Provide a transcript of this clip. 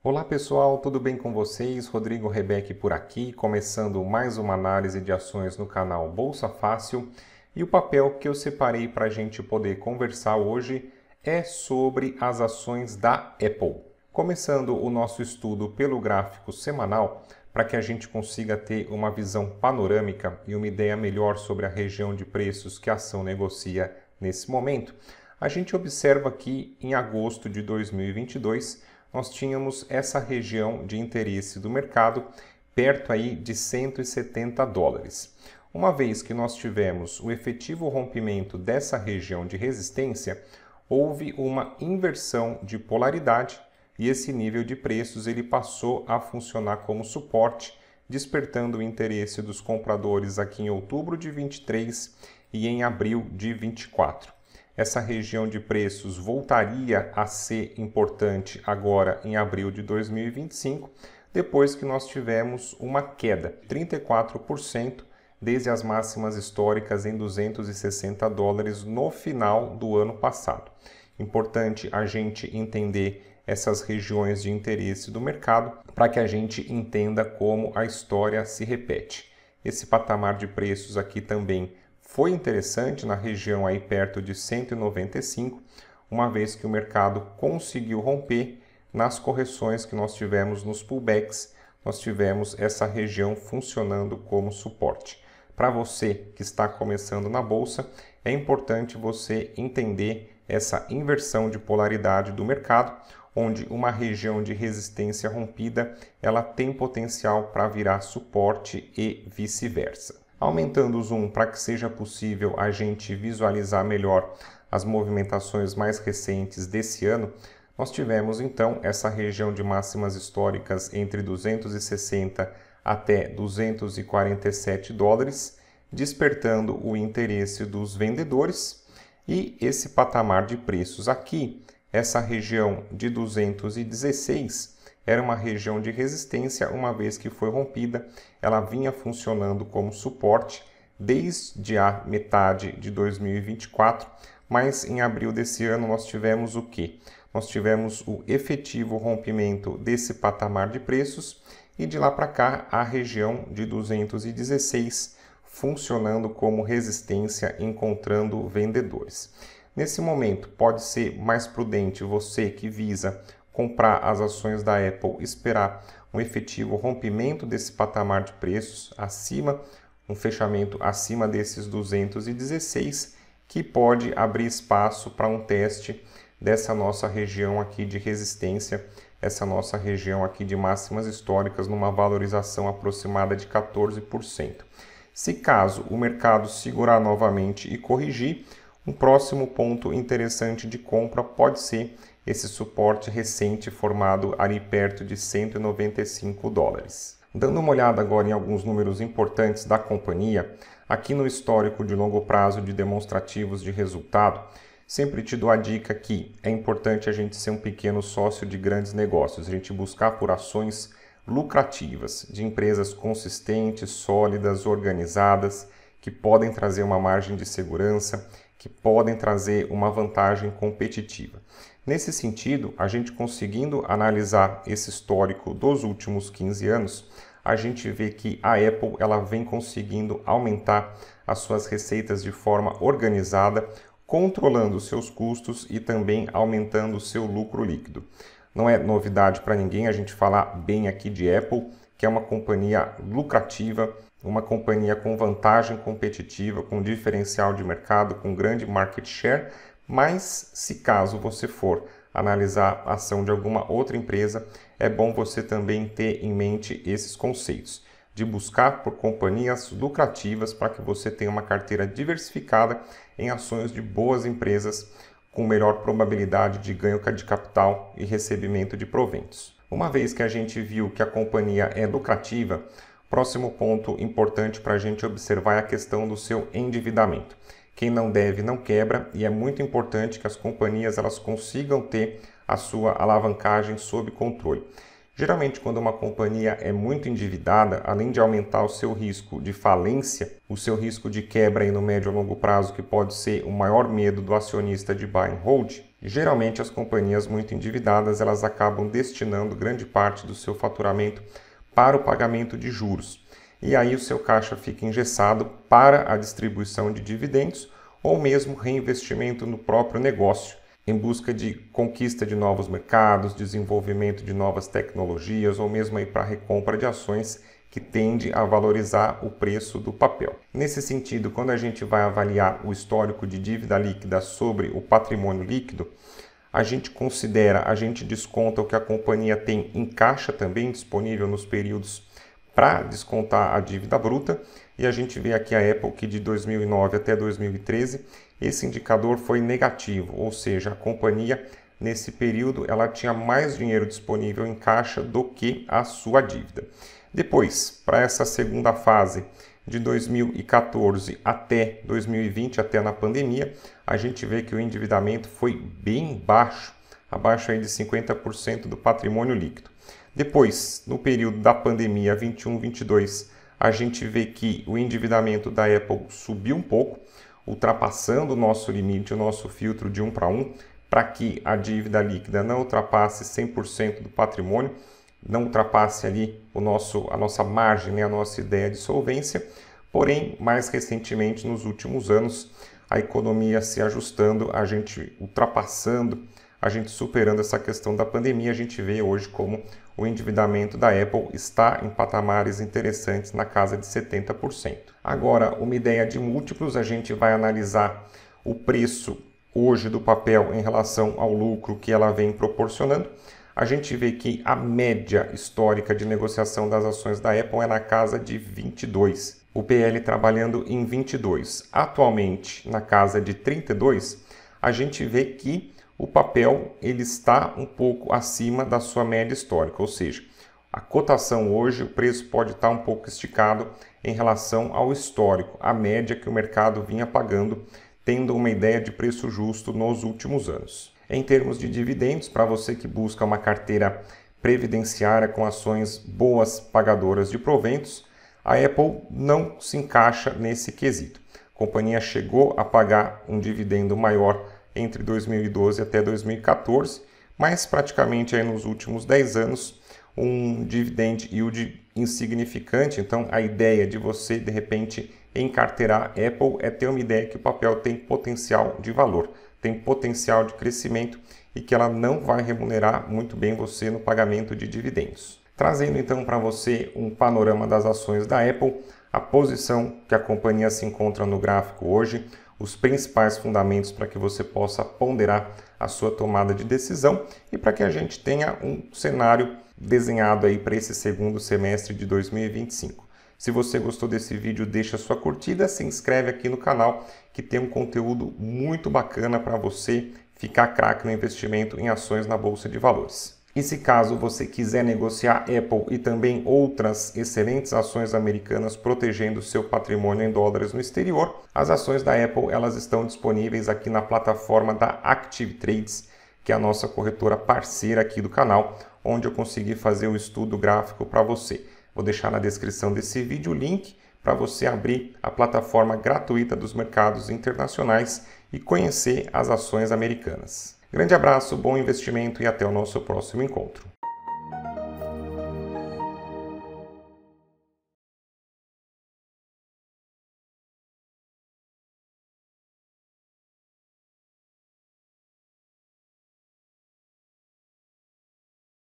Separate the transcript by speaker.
Speaker 1: Olá pessoal, tudo bem com vocês? Rodrigo Rebeck por aqui, começando mais uma análise de ações no canal Bolsa Fácil. E o papel que eu separei para a gente poder conversar hoje é sobre as ações da Apple. Começando o nosso estudo pelo gráfico semanal, para que a gente consiga ter uma visão panorâmica e uma ideia melhor sobre a região de preços que a ação negocia nesse momento, a gente observa que em agosto de 2022 nós tínhamos essa região de interesse do mercado perto aí de 170 dólares. Uma vez que nós tivemos o efetivo rompimento dessa região de resistência, houve uma inversão de polaridade e esse nível de preços ele passou a funcionar como suporte, despertando o interesse dos compradores aqui em outubro de 23 e em abril de 24. Essa região de preços voltaria a ser importante agora em abril de 2025, depois que nós tivemos uma queda de 34% desde as máximas históricas em 260 dólares no final do ano passado. Importante a gente entender essas regiões de interesse do mercado para que a gente entenda como a história se repete. Esse patamar de preços aqui também foi interessante na região aí perto de 195, uma vez que o mercado conseguiu romper nas correções que nós tivemos nos pullbacks, nós tivemos essa região funcionando como suporte. Para você que está começando na bolsa, é importante você entender essa inversão de polaridade do mercado, onde uma região de resistência rompida, ela tem potencial para virar suporte e vice-versa. Aumentando o zoom para que seja possível a gente visualizar melhor as movimentações mais recentes desse ano, nós tivemos então essa região de máximas históricas entre 260 até 247 dólares, despertando o interesse dos vendedores, e esse patamar de preços aqui, essa região de 216, era uma região de resistência, uma vez que foi rompida, ela vinha funcionando como suporte desde a metade de 2024, mas em abril desse ano nós tivemos o quê? Nós tivemos o efetivo rompimento desse patamar de preços e de lá para cá a região de 216 funcionando como resistência, encontrando vendedores. Nesse momento pode ser mais prudente você que visa comprar as ações da Apple, esperar um efetivo rompimento desse patamar de preços acima, um fechamento acima desses 216, que pode abrir espaço para um teste dessa nossa região aqui de resistência, essa nossa região aqui de máximas históricas numa valorização aproximada de 14%. Se caso o mercado segurar novamente e corrigir, um próximo ponto interessante de compra pode ser esse suporte recente formado ali perto de 195 dólares. Dando uma olhada agora em alguns números importantes da companhia, aqui no histórico de longo prazo de demonstrativos de resultado, sempre te dou a dica que é importante a gente ser um pequeno sócio de grandes negócios, a gente buscar por ações lucrativas, de empresas consistentes, sólidas, organizadas, que podem trazer uma margem de segurança, que podem trazer uma vantagem competitiva. Nesse sentido, a gente conseguindo analisar esse histórico dos últimos 15 anos, a gente vê que a Apple ela vem conseguindo aumentar as suas receitas de forma organizada, controlando seus custos e também aumentando o seu lucro líquido. Não é novidade para ninguém a gente falar bem aqui de Apple, que é uma companhia lucrativa, uma companhia com vantagem competitiva, com diferencial de mercado, com grande market share, mas se caso você for analisar a ação de alguma outra empresa, é bom você também ter em mente esses conceitos, de buscar por companhias lucrativas para que você tenha uma carteira diversificada em ações de boas empresas com melhor probabilidade de ganho de capital e recebimento de proventos. Uma vez que a gente viu que a companhia é lucrativa, próximo ponto importante para a gente observar é a questão do seu endividamento. Quem não deve não quebra e é muito importante que as companhias elas consigam ter a sua alavancagem sob controle. Geralmente, quando uma companhia é muito endividada, além de aumentar o seu risco de falência, o seu risco de quebra aí no médio e longo prazo, que pode ser o maior medo do acionista de buy and hold, geralmente as companhias muito endividadas elas acabam destinando grande parte do seu faturamento para o pagamento de juros. E aí o seu caixa fica engessado para a distribuição de dividendos ou mesmo reinvestimento no próprio negócio, em busca de conquista de novos mercados, desenvolvimento de novas tecnologias ou mesmo aí para a recompra de ações que tende a valorizar o preço do papel. Nesse sentido, quando a gente vai avaliar o histórico de dívida líquida sobre o patrimônio líquido, a gente desconta o que a companhia tem em caixa também disponível nos períodos para descontar a dívida bruta, e a gente vê aqui a Apple que de 2009 até 2013 esse indicador foi negativo, ou seja, a companhia nesse período ela tinha mais dinheiro disponível em caixa do que a sua dívida. Depois, para essa segunda fase de 2014 até 2020, até na pandemia, a gente vê que o endividamento foi bem baixo, abaixo aí de 50% do patrimônio líquido. Depois, no período da pandemia 21-22, a gente vê que o endividamento da Apple subiu um pouco, ultrapassando o nosso limite, o nosso filtro de 1 para 1, para que a dívida líquida não ultrapasse 100% do patrimônio, não ultrapasse ali a nossa margem, né, a nossa ideia de solvência. Porém, mais recentemente, nos últimos anos, a economia se ajustando, a gente ultrapassando, a gente superando essa questão da pandemia, a gente vê hoje como o endividamento da Apple está em patamares interessantes na casa de 70%. Agora, uma ideia de múltiplos, a gente vai analisar o preço hoje do papel em relação ao lucro que ela vem proporcionando. A gente vê que a média histórica de negociação das ações da Apple é na casa de 22. O PL trabalhando em 22. Atualmente, na casa de 32, a gente vê que o papel ele está um pouco acima da sua média histórica, ou seja, a cotação hoje, o preço pode estar um pouco esticado em relação ao histórico, a média que o mercado vinha pagando, tendo uma ideia de preço justo nos últimos anos. Em termos de dividendos, para você que busca uma carteira previdenciária com ações boas pagadoras de proventos, a Apple não se encaixa nesse quesito. A companhia chegou a pagar um dividendo maior entre 2012 até 2014, mas praticamente aí nos últimos 10 anos um dividend yield insignificante. Então a ideia de você de repente encarteirar Apple é ter uma ideia que o papel tem potencial de valor, tem potencial de crescimento e que ela não vai remunerar muito bem você no pagamento de dividendos. Trazendo então para você um panorama das ações da Apple, a posição que a companhia se encontra no gráfico hoje, os principais fundamentos para que você possa ponderar a sua tomada de decisão e para que a gente tenha um cenário desenhado aí para esse segundo semestre de 2025. Se você gostou desse vídeo, deixa sua curtida, se inscreve aqui no canal que tem um conteúdo muito bacana para você ficar craque no investimento em ações na Bolsa de Valores. E se caso você quiser negociar Apple e também outras excelentes ações americanas protegendo seu patrimônio em dólares no exterior, as ações da Apple elas estão disponíveis aqui na plataforma da Active Trades, que é a nossa corretora parceira aqui do canal, onde eu consegui fazer o estudo gráfico para você. Vou deixar na descrição desse vídeo o link para você abrir a plataforma gratuita dos mercados internacionais e conhecer as ações americanas. Grande abraço, bom investimento e até o nosso próximo encontro.